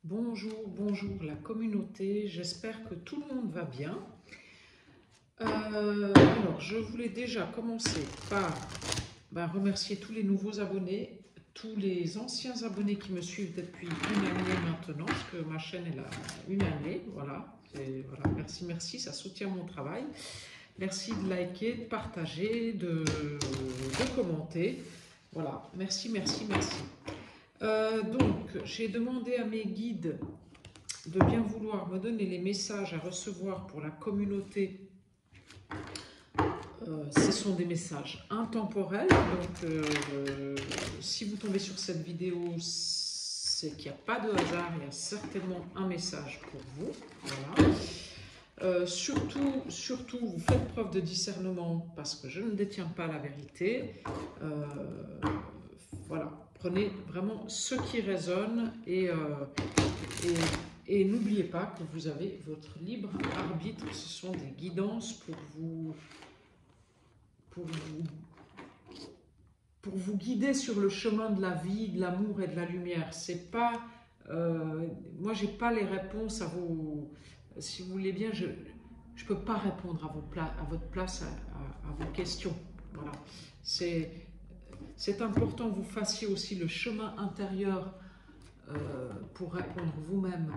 Bonjour, bonjour la communauté, j'espère que tout le monde va bien. Alors, je voulais déjà commencer par remercier tous les nouveaux abonnés, tous les anciens abonnés qui me suivent depuis une année maintenant, parce que ma chaîne elle a une année, voilà. Voilà, merci, merci, ça soutient mon travail. Merci de liker, de partager, de commenter. Voilà, merci, merci, merci. Donc, j'ai demandé à mes guides de bien vouloir me donner les messages à recevoir pour la communauté. Ce sont des messages intemporels, donc si vous tombez sur cette vidéo, c'est qu'il n'y a pas de hasard, il y a certainement un message pour vous. Voilà. Surtout, vous faites preuve de discernement parce que je ne détiens pas la vérité. Voilà, prenez vraiment ce qui résonne et n'oubliez pas que vous avez votre libre arbitre. Ce sont des guidances pour vous guider sur le chemin de la vie, de l'amour et de la lumière. C'est pas, moi, j'ai pas les réponses à vos. Si vous voulez bien, je peux pas répondre à votre place à vos questions. Voilà, c'est important que vous fassiez aussi le chemin intérieur pour répondre vous-même.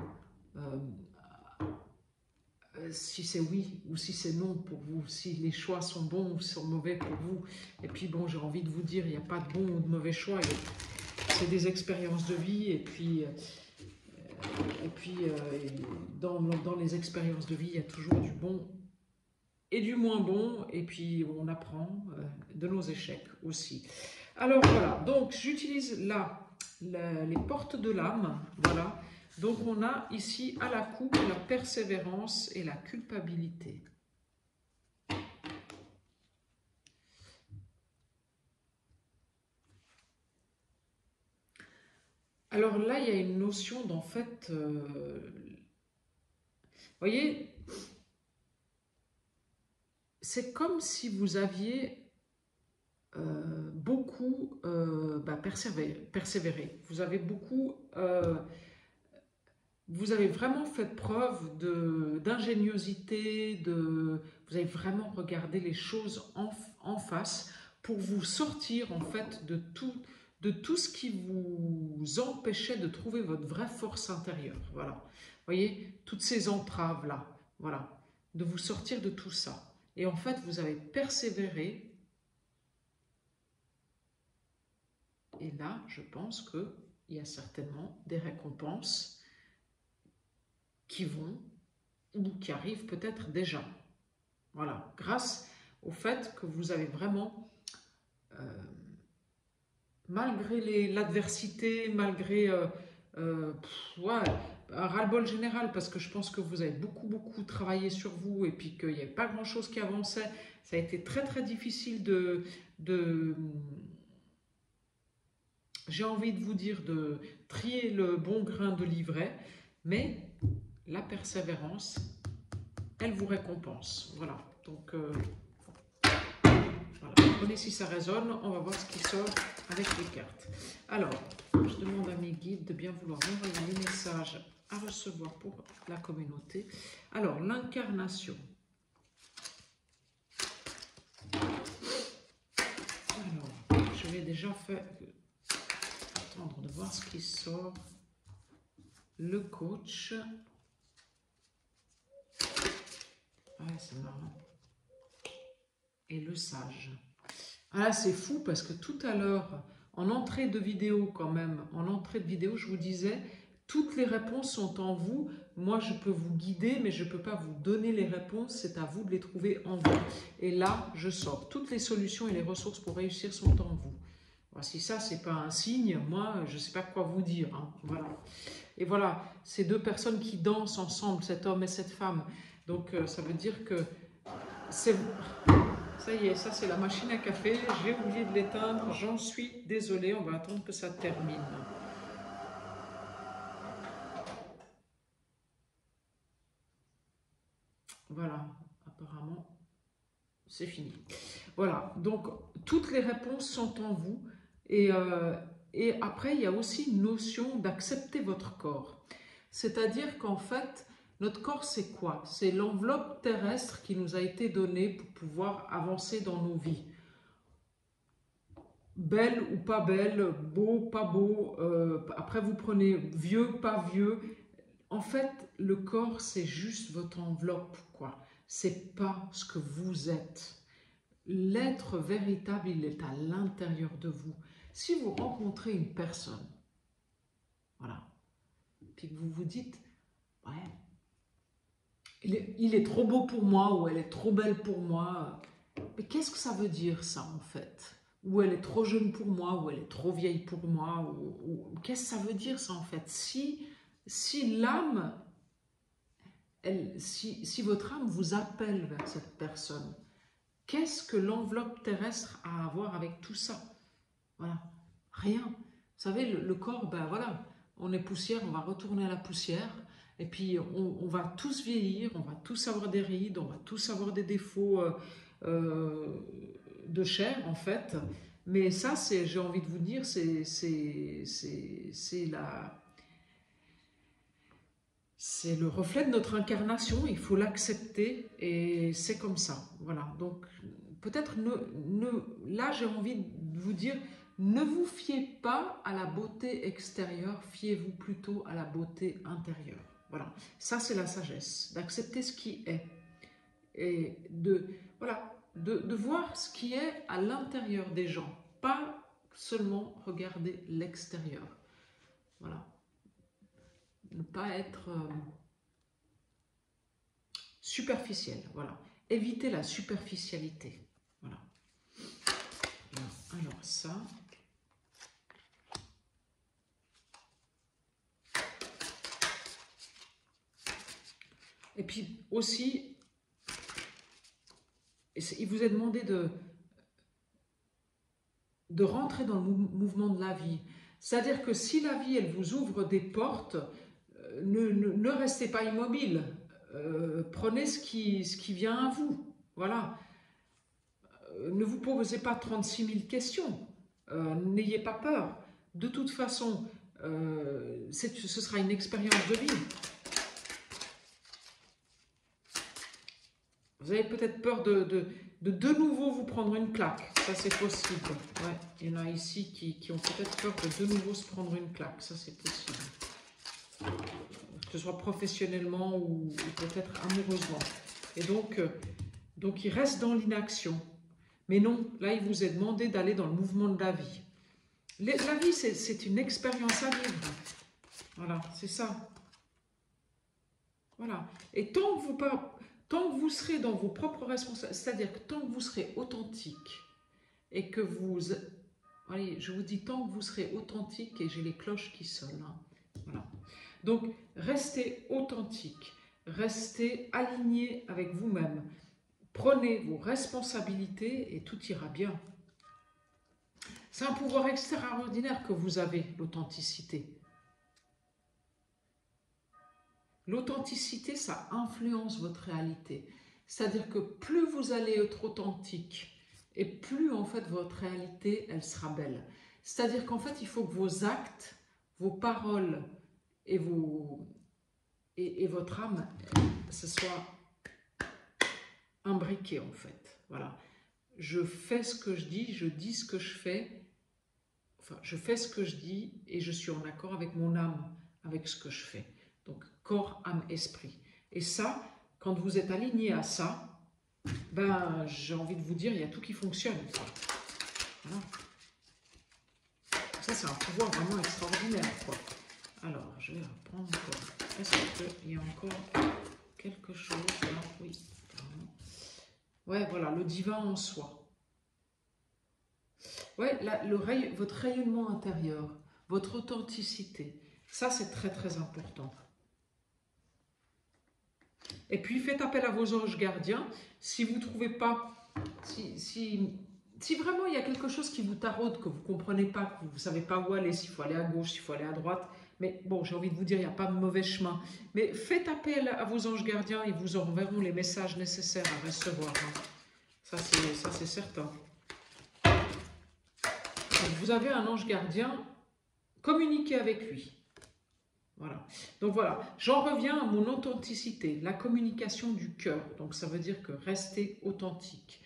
Si c'est oui ou si c'est non pour vous, si les choix sont bons ou sont mauvais pour vous. Et puis bon, j'ai envie de vous dire, il n'y a pas de bon ou de mauvais choix, c'est des expériences de vie, et puis dans les expériences de vie, il y a toujours du bon et du moins bon, et puis on apprend de nos échecs aussi. Alors voilà, donc j'utilise là les portes de l'âme, voilà. Donc on a ici à la coupe la persévérance et la culpabilité. Alors là, il y a une notion d'en fait, voyez, c'est comme si vous aviez beaucoup persévéré. Vous avez beaucoup... vous avez vraiment fait preuve d'ingéniosité, vous avez vraiment regardé les choses en face pour vous sortir en fait de tout ce qui vous empêchait de trouver votre vraie force intérieure. Voilà. Vous voyez, toutes ces entraves-là, voilà, de vous sortir de tout ça. Et en fait, vous avez persévéré. Et là, je pense qu'il y a certainement des récompenses qui vont ou qui arrivent peut-être déjà. Voilà, grâce au fait que vous avez vraiment, malgré l'adversité, malgré ouais, un ras-le-bol général, parce que je pense que vous avez beaucoup travaillé sur vous et puis qu'il n'y avait pas grand-chose qui avançait. Ça a été très difficile j'ai envie de vous dire, de trier le bon grain de l'ivraie, mais la persévérance, elle vous récompense. Voilà, donc voilà. Prenez si ça résonne, on va voir ce qui sort avec les cartes. Alors, je demande à mes guides de bien vouloir m'envoyer les messages à recevoir pour la communauté. Alors, l'incarnation. Alors, je vais déjà attendre de voir ce qui sort. Le coach. Ah, c'est marrant. Et le sage. Ah, c'est fou parce que tout à l'heure, en entrée de vidéo quand même, je vous disais, toutes les réponses sont en vous. Moi, je peux vous guider, mais je ne peux pas vous donner les réponses. C'est à vous de les trouver en vous. Et là, je sors. Toutes les solutions et les ressources pour réussir sont en vous. Si ça, ce n'est pas un signe, moi, je ne sais pas quoi vous dire. Hein. Voilà. Et voilà, ces deux personnes qui dansent ensemble, cet homme et cette femme. Donc, ça veut dire que c'est... Ça y est, ça c'est la machine à café. J'ai oublié de l'éteindre, j'en suis désolée. On va attendre que ça termine. Voilà, apparemment, c'est fini. Voilà, donc toutes les réponses sont en vous. Et après, il y a aussi une notion d'accepter votre corps. C'est-à-dire qu'en fait, notre corps, c'est quoi? C'est l'enveloppe terrestre qui nous a été donnée pour pouvoir avancer dans nos vies. Belle ou pas belle, beau, pas beau, après vous prenez vieux, pas vieux. En fait, le corps, c'est juste votre enveloppe, quoi. C'est pas ce que vous êtes. L'être véritable, il est à l'intérieur de vous. Si vous rencontrez une personne, voilà, puis que vous vous dites, ouais, il est trop beau pour moi, ou elle est trop belle pour moi, mais qu'est-ce que ça veut dire ça en fait? Ou elle est trop jeune pour moi, ou elle est trop vieille pour moi, ou qu'est-ce que ça veut dire ça en fait? Si l'âme, si votre âme vous appelle vers cette personne, qu'est-ce que l'enveloppe terrestre a à voir avec tout ça? Voilà, rien. Vous savez, le corps, ben voilà, on est poussière, on va retourner à la poussière, et puis on va tous vieillir, on va tous avoir des rides, on va tous avoir des défauts de chair, en fait. Mais ça, j'ai envie de vous dire, c'est le reflet de notre incarnation, il faut l'accepter, et c'est comme ça. Voilà, donc peut-être, là j'ai envie de vous dire, ne vous fiez pas à la beauté extérieure, fiez-vous plutôt à la beauté intérieure. Voilà, ça c'est la sagesse, d'accepter ce qui est, et voilà, de voir ce qui est à l'intérieur des gens, pas seulement regarder l'extérieur. Voilà. Ne pas être superficiel, voilà. Éviter la superficialité, voilà. Alors ça. Et puis aussi, il vous est demandé de rentrer dans le mouvement de la vie. C'est-à-dire que si la vie, elle vous ouvre des portes, ne restez pas immobile. Prenez ce qui vient à vous. Voilà. Ne vous posez pas 36 000 questions. N'ayez pas peur. De toute façon, ce sera une expérience de vie. Vous avez peut-être peur de nouveau vous prendre une claque. Ça, c'est possible. Ouais, il y en a ici qui ont peut-être peur de nouveau se prendre une claque. Ça, c'est possible. Que ce soit professionnellement ou peut-être amoureusement. Et donc, il reste dans l'inaction. Mais non, là, il vous est demandé d'aller dans le mouvement de la vie. La vie, c'est une expérience à vivre. Voilà, c'est ça. Voilà. Et tant que vous serez dans vos propres responsabilités, c'est-à-dire que tant que vous serez authentique et que vous... Allez, je vous dis tant que vous serez authentique, et j'ai les cloches qui sonnent. Hein. Voilà. Donc, restez authentique, restez aligné avec vous-même. Prenez vos responsabilités et tout ira bien. C'est un pouvoir extraordinaire que vous avez, l'authenticité. L'authenticité, ça influence votre réalité. C'est-à-dire que plus vous allez être authentique, et plus en fait votre réalité, elle sera belle. C'est-à-dire qu'en fait, il faut que vos actes, vos paroles et votre âme, ce soit imbriqué en fait. Voilà. Je fais ce que je dis ce que je fais. Enfin, je fais ce que je dis et je suis en accord avec mon âme, avec ce que je fais. Donc, corps, âme, esprit. Et ça, quand vous êtes aligné à ça, ben, j'ai envie de vous dire, il y a tout qui fonctionne. Voilà. Ça, c'est un pouvoir vraiment extraordinaire, quoi. Alors, je vais reprendre encore. Est-ce qu'il y a encore quelque chose là? Oui. Ouais, voilà, le divin en soi. Ouais, là, votre rayonnement intérieur, votre authenticité, ça, c'est très, très important. Et puis, faites appel à vos anges gardiens. Si vous ne trouvez pas, si vraiment il y a quelque chose qui vous taraude, que vous ne comprenez pas, que vous ne savez pas où aller, s'il faut aller à gauche, s'il faut aller à droite, mais bon, j'ai envie de vous dire, il n'y a pas de mauvais chemin. Mais faites appel à vos anges gardiens, ils vous enverront les messages nécessaires à recevoir. Hein. Ça, c'est certain. Donc, vous avez un ange gardien, communiquez avec lui. Voilà. Donc voilà, j'en reviens à mon authenticité, la communication du cœur. Donc ça veut dire que restez authentique.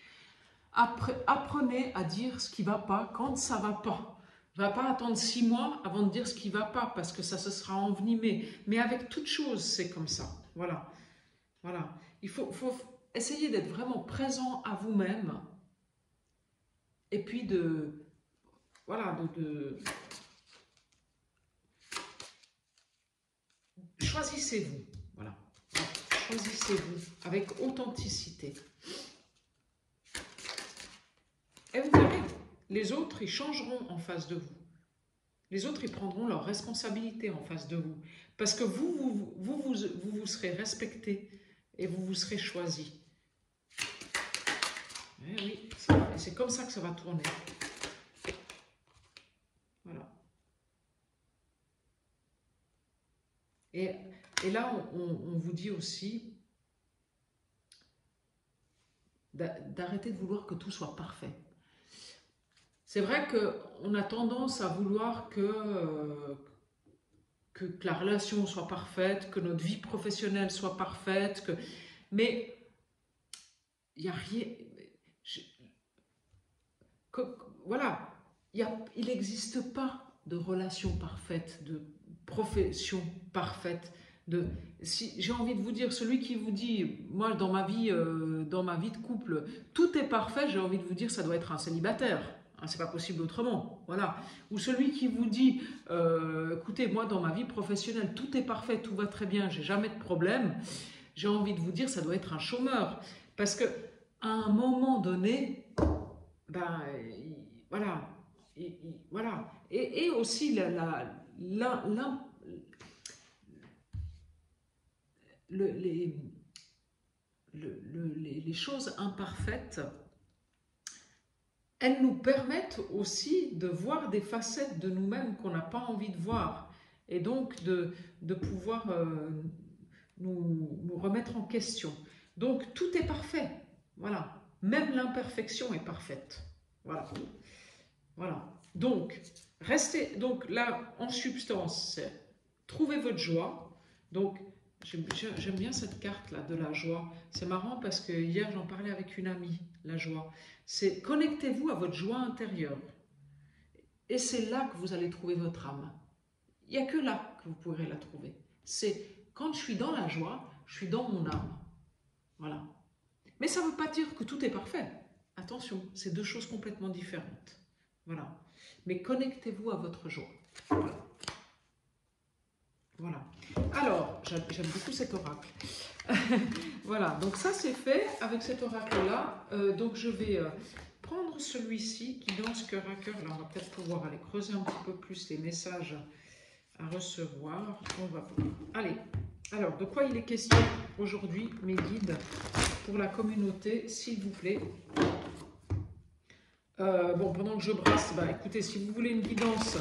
Apprenez à dire ce qui ne va pas quand ça ne va pas. Ne va pas attendre 6 mois avant de dire ce qui ne va pas parce que ça se sera envenimé. Mais avec toute chose, c'est comme ça. Voilà. Voilà. Il faut essayer d'être vraiment présent à vous-même et puis voilà, choisissez-vous. Voilà. Choisissez-vous avec authenticité. Et vous verrez, les autres, ils changeront en face de vous. Les autres, ils prendront leurs responsabilités en face de vous. Parce que vous serez respecté et vous serez choisi. Oui, c'est comme ça que ça va tourner. Voilà. Et là, on vous dit aussi d'arrêter de vouloir que tout soit parfait. C'est vrai qu'on a tendance à vouloir que la relation soit parfaite, que notre vie professionnelle soit parfaite, mais il n'y a rien... voilà, il n'existe pas de relation parfaite, de profession parfaite. Si, j'ai envie de vous dire, celui qui vous dit, moi dans ma vie de couple, tout est parfait, j'ai envie de vous dire, ça doit être un célibataire. Hein, c'est pas possible autrement. Voilà. Ou celui qui vous dit, écoutez, moi dans ma vie professionnelle, tout est parfait, tout va très bien, j'ai jamais de problème. J'ai envie de vous dire, ça doit être un chômeur. Parce que à un moment donné, ben, voilà. Voilà. Et aussi les choses imparfaites, elles nous permettent aussi de voir des facettes de nous-mêmes qu'on n'a pas envie de voir. Et donc de pouvoir nous remettre en question. Donc tout est parfait. Voilà. Même l'imperfection est parfaite. Voilà. Voilà. Donc, restez, donc là, en substance, trouvez votre joie. Donc, j'aime bien cette carte-là de la joie. C'est marrant parce que hier, j'en parlais avec une amie, la joie. C'est connectez-vous à votre joie intérieure. Et c'est là que vous allez trouver votre âme. Il n'y a que là que vous pourrez la trouver. C'est quand je suis dans la joie, je suis dans mon âme. Voilà. Mais ça ne veut pas dire que tout est parfait. Attention, c'est deux choses complètement différentes. Voilà. Mais connectez-vous à votre joie. Voilà. Voilà. Alors, j'aime beaucoup cet oracle. Voilà, donc ça c'est fait avec cet oracle-là. Donc je vais prendre celui-ci, Guidance cœur à cœur. Là, on va peut-être pouvoir aller creuser un petit peu plus les messages à recevoir. On va... Allez, alors de quoi il est question aujourd'hui, mes guides, pour la communauté, s'il vous plaît. Bon, pendant que je brasse, bah, écoutez, si vous voulez une guidance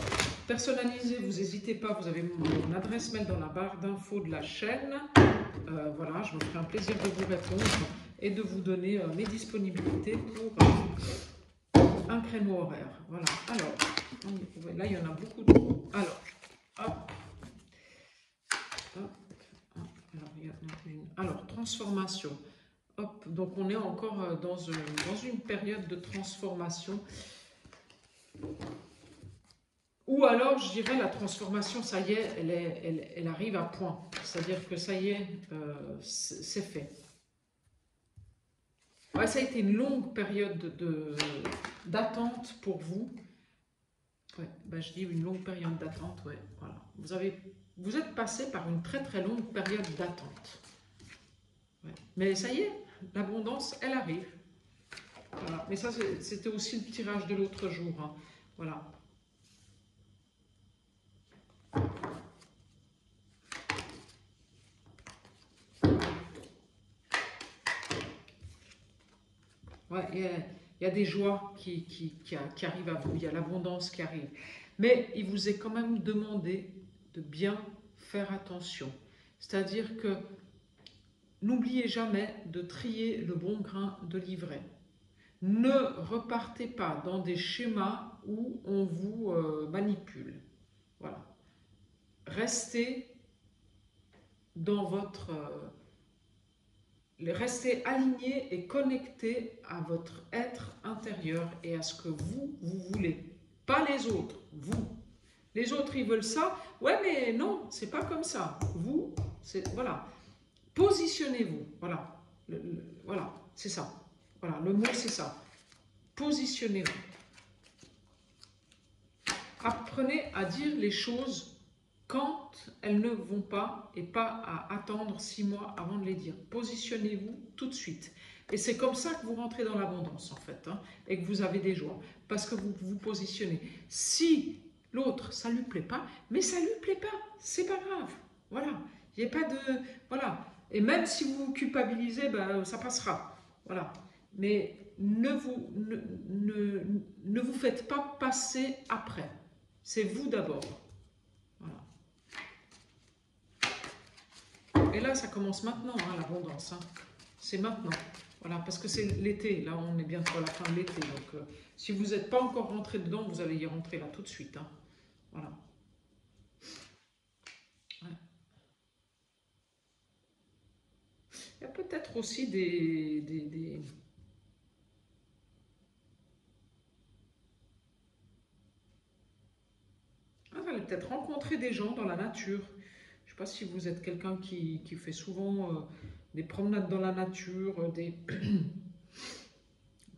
personnalisée, vous n'hésitez pas, vous avez mon adresse mail dans la barre d'infos de la chaîne. Voilà, je me ferai un plaisir de vous répondre et de vous donner mes disponibilités pour un créneau horaire. Voilà, alors, là il y en a beaucoup de... Alors, hop, hop, hop, alors, il y en a une. Alors, transformation. Hop, donc on est encore dans une période de transformation. Ou alors, je dirais, la transformation, ça y est, elle arrive à point. C'est-à-dire que ça y est, c'est fait. Ouais, ça a été une longue période d'attente pour vous. Ouais, ben je dis une longue période d'attente, ouais, voilà. Vous êtes passé par une très très longue période d'attente. Ouais. Mais ça y est, l'abondance, elle arrive. Voilà. Mais ça, c'était aussi le tirage de l'autre jour. Hein. Voilà. Ouais, il y a des joies qui arrivent à vous, il y a l'abondance qui arrive. Mais il vous est quand même demandé de bien faire attention. C'est-à-dire que n'oubliez jamais de trier le bon grain de livret. Ne repartez pas dans des schémas où on vous manipule. Voilà. Restez dans votre... restez aligné et connecté à votre être intérieur et à ce que vous voulez. Pas les autres, vous. Les autres, ils veulent ça. Ouais, mais non, c'est pas comme ça. Vous, c'est... Voilà. Positionnez-vous. Voilà. Voilà, c'est ça. Voilà, le mot, c'est ça. Positionnez-vous. Apprenez à dire les choses quand elles ne vont pas et pas à attendre 6 mois avant de les dire. Positionnez-vous tout de suite. Et c'est comme ça que vous rentrez dans l'abondance, en fait, hein, et que vous avez des joies, parce que vous vous positionnez. Si l'autre, ça ne lui plaît pas, mais ça ne lui plaît pas, c'est pas grave. Voilà, il n'y a pas de... Voilà. Et même si vous vous culpabilisez, ben, ça passera. Voilà. Mais ne vous faites pas passer après. C'est vous d'abord. Voilà. Et là, ça commence maintenant, hein, l'abondance. Hein. C'est maintenant. Voilà, parce que c'est l'été. Là, on est bientôt à la fin de l'été. Donc, si vous n'êtes pas encore rentré dedans, vous allez y rentrer là tout de suite. Hein. Voilà. Ouais. Il y a peut-être aussi Ah, vous allez peut-être rencontrer des gens dans la nature. Je ne sais pas si vous êtes quelqu'un qui fait souvent des promenades dans la nature,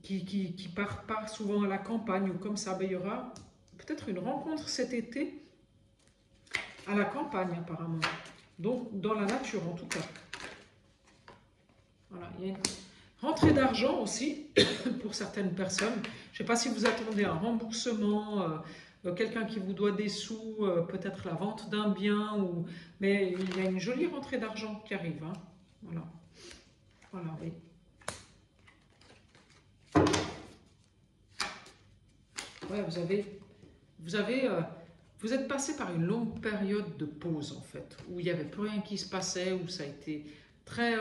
qui part souvent à la campagne ou comme ça. Ben, il y aura peut-être une rencontre cet été à la campagne apparemment. Donc dans la nature en tout cas. Voilà, il y a une rentrée d'argent aussi pour certaines personnes. Je ne sais pas si vous attendez un remboursement, quelqu'un qui vous doit des sous, peut-être la vente d'un bien, mais il y a une jolie rentrée d'argent qui arrive. Hein. Voilà. Voilà, oui. Ouais, vous êtes passé par une longue période de pause en fait, où il n'y avait plus rien qui se passait, où ça a été très...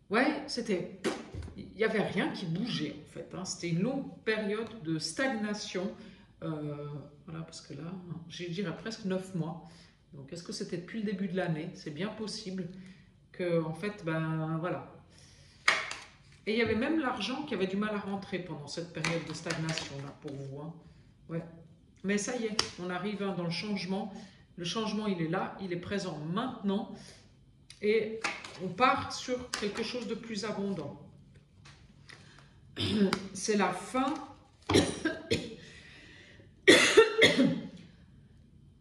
ouais, il n'y avait rien qui bougeait en fait. Hein. C'était une longue période de stagnation. Voilà, parce que là, je dirais presque 9 mois. Donc, est-ce que c'était depuis le début de l'année? C'est bien possible que, en fait, ben voilà. Et il y avait même l'argent qui avait du mal à rentrer pendant cette période de stagnation là pour vous. Hein. Ouais. Mais ça y est, on arrive hein, dans le changement. Le changement, il est là, il est présent maintenant. Et on part sur quelque chose de plus abondant. C'est la fin.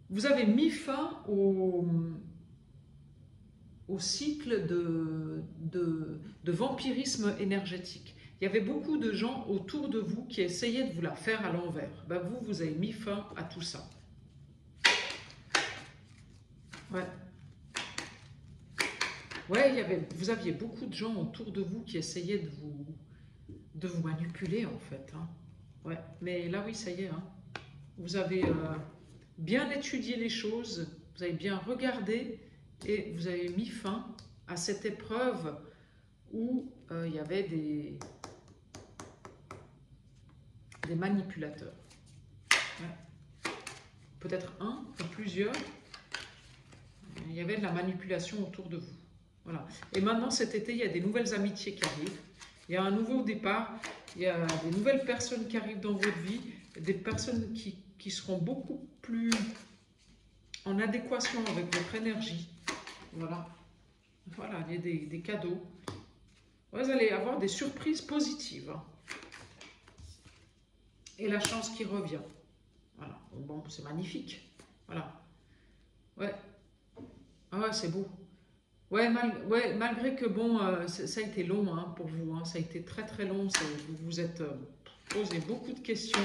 Vous avez mis fin au cycle de vampirisme énergétique. Il y avait beaucoup de gens autour de vous qui essayaient de vous la faire à l'envers. Ben vous avez mis fin à tout ça. Ouais. Ouais, vous aviez beaucoup de gens autour de vous qui essayaient de vous manipuler, en fait. Hein. Ouais. Mais là, oui, ça y est. Hein. Vous avez bien étudié les choses, vous avez bien regardé et vous avez mis fin à cette épreuve où il y avait des manipulateurs. Ouais. Peut-être un ou plusieurs. Il y avait de la manipulation autour de vous. Voilà. Et maintenant, cet été, il y a des nouvelles amitiés qui arrivent. Il y a un nouveau départ. Il y a des nouvelles personnes qui arrivent dans votre vie. Des personnes qui seront beaucoup plus en adéquation avec votre énergie. Voilà. Voilà, il y a des cadeaux. Vous allez avoir des surprises positives. Hein. Et la chance qui revient. Voilà. Bon, c'est magnifique. Voilà. Ouais. Ah ouais, c'est beau. Ouais, malgré que bon, ça a été long hein, pour vous. Hein, ça a été très très long. Vous vous êtes posé beaucoup de questions.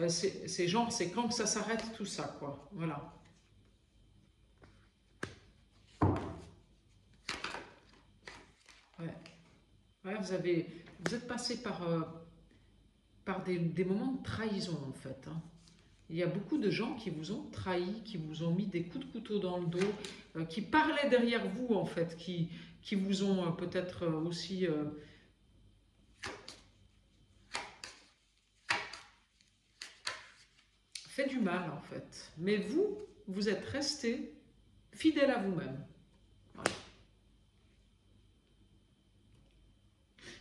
C'est genre, c'est quand que ça s'arrête tout ça, quoi. Voilà. Ouais. Ouais, vous êtes passé par des moments de trahison, en fait. Hein. Il y a beaucoup de gens qui vous ont trahi, qui vous ont mis des coups de couteau dans le dos, qui parlaient derrière vous, en fait, qui vous ont peut-être aussi fait du mal, en fait. Mais vous êtes resté fidèle à vous-même. Voilà.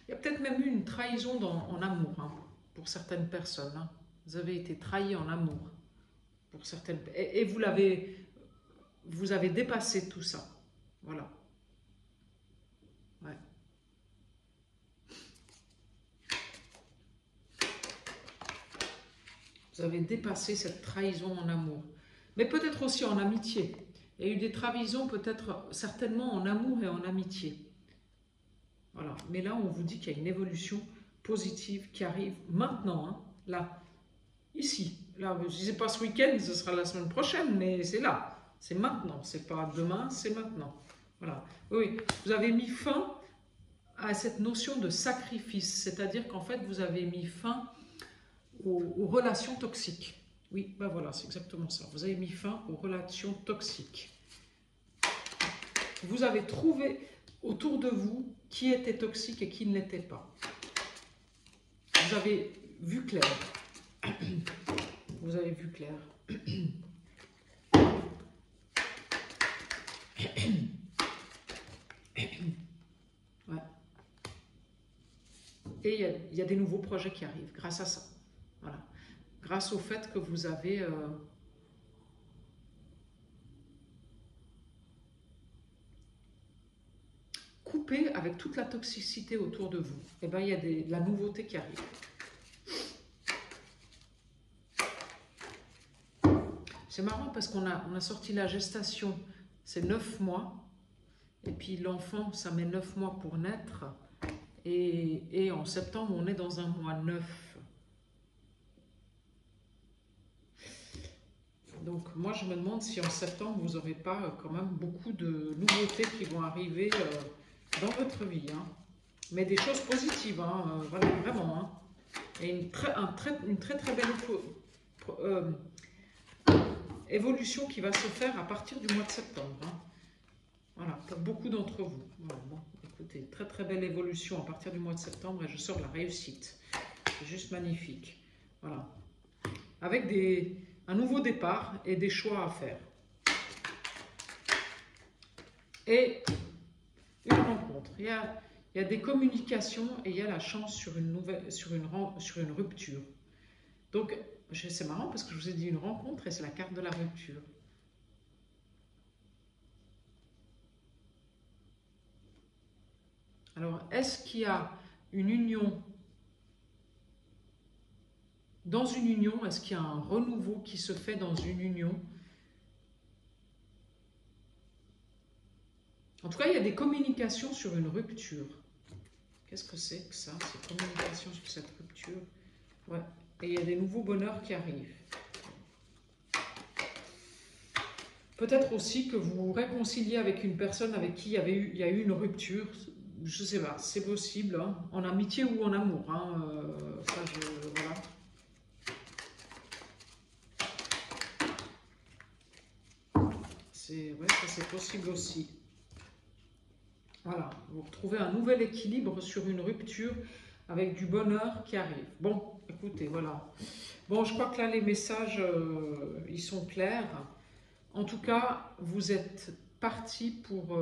Il y a peut-être même eu une trahison en amour, hein, pour certaines personnes. Hein. Vous avez été trahi en amour. Pour certaines, et vous avez dépassé tout ça. Voilà. Ouais. Vous avez dépassé cette trahison en amour. Mais peut-être aussi en amitié. Il y a eu des trahisons peut-être certainement en amour et en amitié. Voilà. Mais là, on vous dit qu'il y a une évolution positive qui arrive maintenant. Hein, là. Ici. Là, je ne disais pas ce week-end, ce sera la semaine prochaine, mais c'est là. C'est maintenant. C'est pas demain, c'est maintenant. Voilà. Oui, vous avez mis fin à cette notion de sacrifice. C'est-à-dire qu'en fait, vous avez mis fin aux relations toxiques. Oui, ben voilà, c'est exactement ça. Vous avez mis fin aux relations toxiques. Vous avez trouvé autour de vous qui était toxique et qui ne l'était pas. Vous avez vu clair. Vous avez vu clair. Ouais. Et il y a des nouveaux projets qui arrivent grâce à ça. Voilà. Grâce au fait que vous avez coupé avec toute la toxicité autour de vous. Et bien, il y a de la nouveauté qui arrive. C'est marrant parce qu'on a sorti la gestation, c'est 9 mois. Et puis l'enfant, ça met 9 mois pour naître. Et en septembre, on est dans un mois 9. Donc moi, je me demande si en septembre, vous n'aurez pas quand même beaucoup de nouveautés qui vont arriver dans votre vie. Hein. Mais des choses positives, hein, voilà, vraiment. Hein. Et une très belle évolution qui va se faire à partir du mois de septembre. Hein. Voilà, pour beaucoup d'entre vous. Voilà, bon, écoutez, très belle évolution à partir du mois de septembre et je sors la réussite. C'est juste magnifique. Voilà. Avec un nouveau départ et des choix à faire. Et une rencontre. Il y a des communications et il y a la chance sur une rupture. Donc, c'est marrant parce que je vous ai dit une rencontre et c'est la carte de la rupture. Alors, est-ce qu'il y a une union? Dans une union, est-ce qu'il y a un renouveau qui se fait dans une union? En tout cas, il y a des communications sur une rupture. Qu'est-ce que c'est que ça, ces communications sur cette rupture? Ouais. Et il y a des nouveaux bonheurs qui arrivent. Peut-être aussi que vous vous réconciliez avec une personne avec qui il y a eu une rupture. Je ne sais pas, c'est possible, hein, en amitié ou en amour. Hein, voilà. Ouais, ça c'est possible aussi. Voilà, vous retrouvez un nouvel équilibre sur une rupture avec du bonheur qui arrive. Bon, écoutez, voilà. Bon, je crois que là, les messages, ils sont clairs. En tout cas, vous êtes parti pour...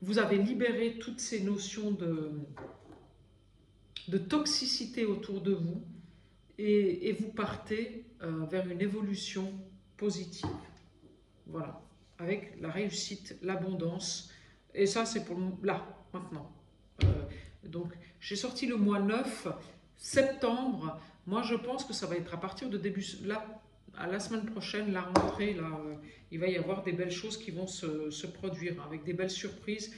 vous avez libéré toutes ces notions de toxicité autour de vous et vous partez vers une évolution positive. Voilà, avec la réussite, l'abondance. Et ça, c'est pour là, maintenant. Donc, j'ai sorti le mois 9, septembre. Moi, je pense que ça va être à partir de début... Là, à la semaine prochaine, la rentrée, là, il va y avoir des belles choses qui vont se produire, avec des belles surprises,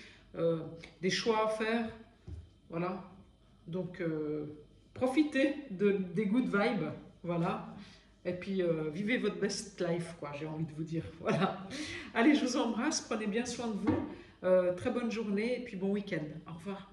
des choix à faire. Voilà. Donc, profitez des good vibes. Voilà. Et puis, vivez votre best life, quoi, j'ai envie de vous dire. Voilà. Allez, je vous embrasse, prenez bien soin de vous. Très bonne journée et puis bon week-end. Au revoir.